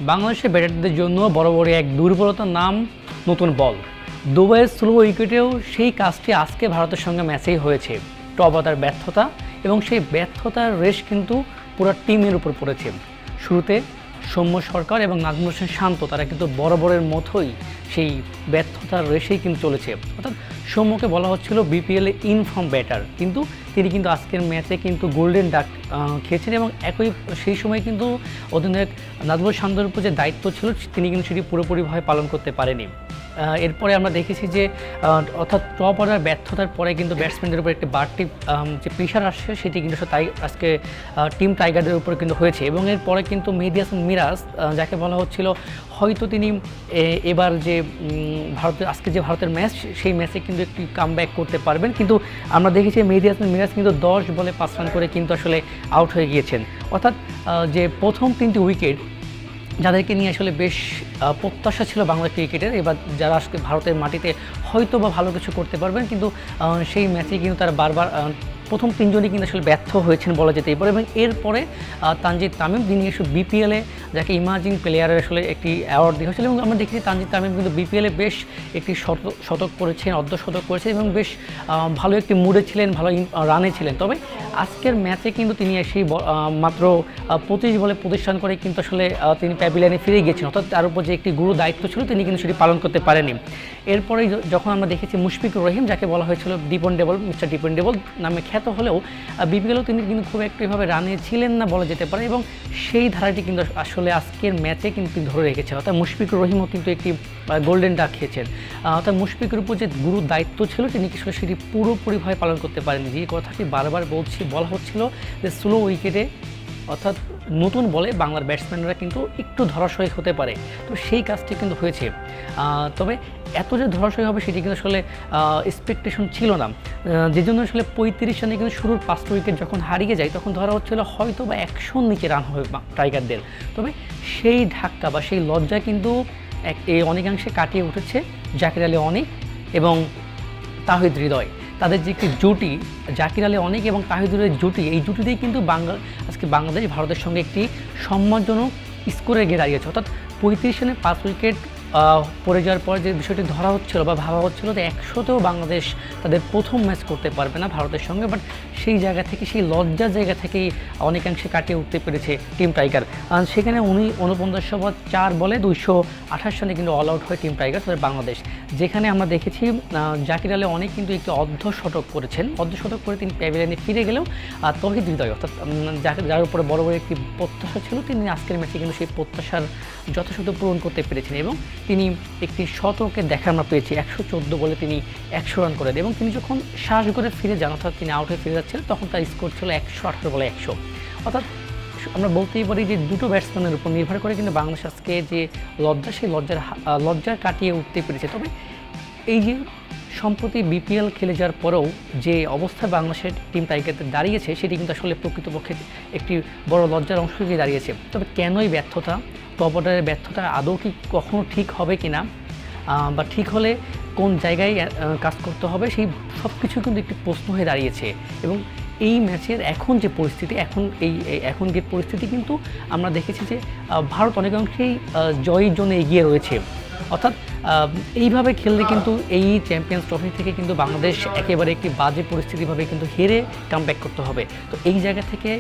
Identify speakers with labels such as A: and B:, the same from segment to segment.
A: বাংলাদেশের ব্যাটারদের জন্য বড় এক দুর্বলতার নাম নতুন বল। দুবাইয়ের স্লো উইকেটেও সেই কাজটি আজকে ভারতের সঙ্গে ম্যাচেই হয়েছে। টপ অর্ডার ব্যর্থতা এবং সেই ব্যর্থতার রেশ কিন্তু পুরো টিমের উপর পড়েছে। শুরুতে সৌম্য সরকার এবং নাজমুল হোসেন শান্ত তারা কিন্তু বরাবরের মতোই সেই ব্যর্থতার রেশেই কিন্তু চলেছে। অর্থাৎ সৌম্যকে বলা হচ্ছিল বিপিএলে ইনফর্ম ব্যাটার, কিন্তু তিনি কিন্তু আজকের ম্যাচে কিন্তু গোল্ডেন ডাক খেয়েছেন এবং একই সেই সময় কিন্তু অধিনায়ক নাজমুল শান্তর উপর যে দায়িত্ব ছিল তিনি কিন্তু সেটি পুরোপুরিভাবে পালন করতে পারেনি। এরপরে আমরা দেখেছি যে অর্থাৎ টপ অর্ডার ব্যর্থতার পরে কিন্তু ব্যাটসম্যানদের উপর একটি বাড়তি যে প্রেশার আসছে সেটি কিন্তু তাই আজকে টিম টাইগারদের উপর কিন্তু হয়েছে। এবং এরপরে কিন্তু মেহেদী হাসান মিরাজ যাকে বলা হচ্ছিল হয়তো তিনি এবার যে ভারতের ম্যাচ সেই ম্যাচে কিন্তু একটি কামব্যাক করতে পারবেন, কিন্তু আমরা দেখেছি মেহেদী হাসান মিরাজ কিন্তু 10 বলে 5 রান করে কিন্তু আসলে আউট হয়ে গিয়েছেন। অর্থাৎ যে প্রথম 3টি উইকেট যাদেরকে নিয়ে আসলে বেশ প্রত্যাশা ছিল বাংলা ক্রিকেটের, এবার যারা আজকে ভারতের মাটিতে হয়তো বা ভালো কিছু করতে পারবেন, কিন্তু সেই ম্যাচে কিন্তু তারা বারবার প্রথম 3 জনই কিন্তু আসলে ব্যর্থ হয়েছেন বলা যেতেই পারে। এবং এরপরে তানজিদ তামিম যিনি আসলে বিপিএলে যাকে ইমার্জিং প্লেয়ারের আসলে একটি অ্যাওয়ার্ড দেওয়া হয়েছিল, এবং আমরা দেখেছি তানজিদ তামিম কিন্তু বিপিএলে বেশ একটি শতক করেছেন, অর্ধশতক করেছেন এবং বেশ ভালো একটি মুডে ছিলেন, ভালো রানে ছিলেন। তবে আজকের ম্যাচে কিন্তু তিনি সেই মাত্র 25 বলে 25 রান করে কিন্তু আসলে তিনি প্যাভিলিয়নে ফিরে গিয়েছেন। অর্থাৎ তার উপর যে একটি গুরু দায়িত্ব ছিল তিনি কিন্তু সেটি পালন করতে পারেনি। এরপরে যখন আমরা দেখেছি মুশফিকুর রহিম যাকে বলা হয়েছিল ডিপেন্ডেবল, মিস্টার ডিপেন্ডেবল নামে খ্যাত হলেও বিপিএলও তিনি কিন্তু খুব একটিভাবে রানে ছিলেন না বলা যেতে পারে, এবং সেই ধারাটি কিন্তু আসলে আজকের ম্যাচে কিন্তু ধরে রেখেছেন। অর্থাৎ মুশফিকুর রহিমও কিন্তু একটি গোল্ডেন ডাক খেয়েছেন। অর্থাৎ মুশফিকুর উপর যে গুরু দায়িত্ব ছিল তিনি আসলে সেটি পুরোপুরিভাবে পালন করতে পারেননি। যে কথাটি বারবার বলা হচ্ছিল যে স্লো উইকেটে অর্থাৎ নতুন বলে বাংলার ব্যাটসম্যানরা কিন্তু একটু ধরাশয়ী হতে পারে, তো সেই কাজটি কিন্তু হয়েছে। তবে এত যে ধরাশয়ী হবে সেটি কিন্তু আসলে এক্সপেকটেশন ছিল না, যে জন্য আসলে 35 রানে কিন্তু শুরুর 5টা উইকেট যখন হারিয়ে যায় তখন ধরা হচ্ছিল হয়তো বা 100 নিচে রান হবে টাইগারদের। তবে সেই ধাক্কা বা সেই লজ্জা কিন্তু অনেকাংশে কাটিয়ে উঠেছে জাকির আলী অনিক এবং তাহিদ হৃদয়। তাদের যে একটি জুটি জাকির আলী অনিক এবং তাহিদ হৃদয়ের জুটি, এই জুটিতেই কিন্তু আজকে বাংলাদেশ ভারতের সঙ্গে একটি সম্মানজনক স্কোরে গিয়ে দাঁড়িয়েছে। অর্থাৎ 35 রানে 5 উইকেট পড়ে যাওয়ার পর যে বিষয়টি ধরা হচ্ছিল বা ভাবা হচ্ছিল যে 100তেও বাংলাদেশ তাদের প্রথম ম্যাচ করতে পারবে না ভারতের সঙ্গে, বাট সেই জায়গা থেকে সেই লজ্জার জায়গা থেকেই অনেকাংশে কাটিয়ে উঠতে পেরেছে টিম টাইগার। সেখানে 49 বলে 228 রানে কিন্তু অল আউট হয় টিম টাইগার তাদের বাংলাদেশ। যেখানে আমরা দেখেছি জাকির আলী অনেক কিন্তু একটি অর্ধশতক করেছেন, অর্ধশতক করে তিনি প্যাভিলিয়নে ফিরে গেলেও তৌহিদ হৃদয় অর্থাৎ যার উপরে বড় একটি প্রত্যাশা ছিল তিনি আজকের ম্যাচে কিন্তু সেই প্রত্যাশার যথাযথ পূরণ করতে পেরেছেন এবং তিনি একটি শতকের দেখা আমরা পেয়েছি। 114 বলে তিনি 100 রান করে দেন এবং তিনি যখন শ্বাস করে ফিরে যান অর্থাৎ তিনি আউট হয়ে ফিরে যাচ্ছিলেন তখন তার স্কোর ছিল 118 বলে 100। অর্থাৎ আমরা বলতেই পারি যে দুটো ব্যাটসম্যানের উপর নির্ভর করে কিন্তু বাংলাদেশ আজকে যে লজ্জা সেই লজ্জা কাটিয়ে উঠতে পেরেছে। তবে এই যে সম্প্রতি বিপিএল খেলে যাওয়ার পরেও যে অবস্থায় বাংলাদেশের টিম টাইগারদের দাঁড়িয়েছে সেটি কিন্তু আসলে প্রকৃতপক্ষে একটি বড় লজ্জার অংশ হয়ে দাঁড়িয়েছে। তবে কেনই ব্যর্থতা, টপ অর্ডারের ব্যর্থতা আদৌ কি কখনো ঠিক হবে কিনা বা ঠিক হলে কোন জায়গায় কাজ করতে হবে সেই সব কিছু কিন্তু একটি প্রশ্ন হয়ে দাঁড়িয়েছে। এবং এই ম্যাচের এখন যে পরিস্থিতি এখন যে পরিস্থিতি কিন্তু আমরা দেখেছি যে ভারত অনেকাংশেই জয়ের জন্য এগিয়ে রয়েছে। অর্থাৎ এইভাবে খেললে কিন্তু এই চ্যাম্পিয়ন্স ট্রফি থেকে কিন্তু বাংলাদেশ একেবারে একটি বাজে পরিস্থিতিভাবে কিন্তু হেরে কামব্যাক করতে হবে। তো এই জায়গা থেকে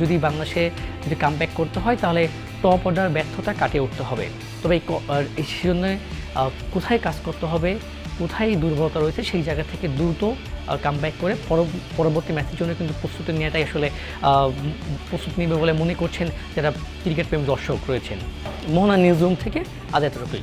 A: যদি বাংলাদেশে যদি কামব্যাক করতে হয় তাহলে টপ অর্ডার ব্যর্থতা কাটিয়ে উঠতে হবে। তবে এই জন্য কোথায় কাজ করতে হবে, কোথায় দুর্বলতা রয়েছে সেই জায়গা থেকে দ্রুত কামব্যাক করে পরবর্তী ম্যাচের জন্য কিন্তু প্রস্তুতি নেওয়াটাই আসলে প্রস্তুতি নেবে বলে মনে করছেন যারা ক্রিকেট প্রেমী দর্শক রয়েছেন। মোহনা নিউজরুম থেকে আজ এতটুকুই।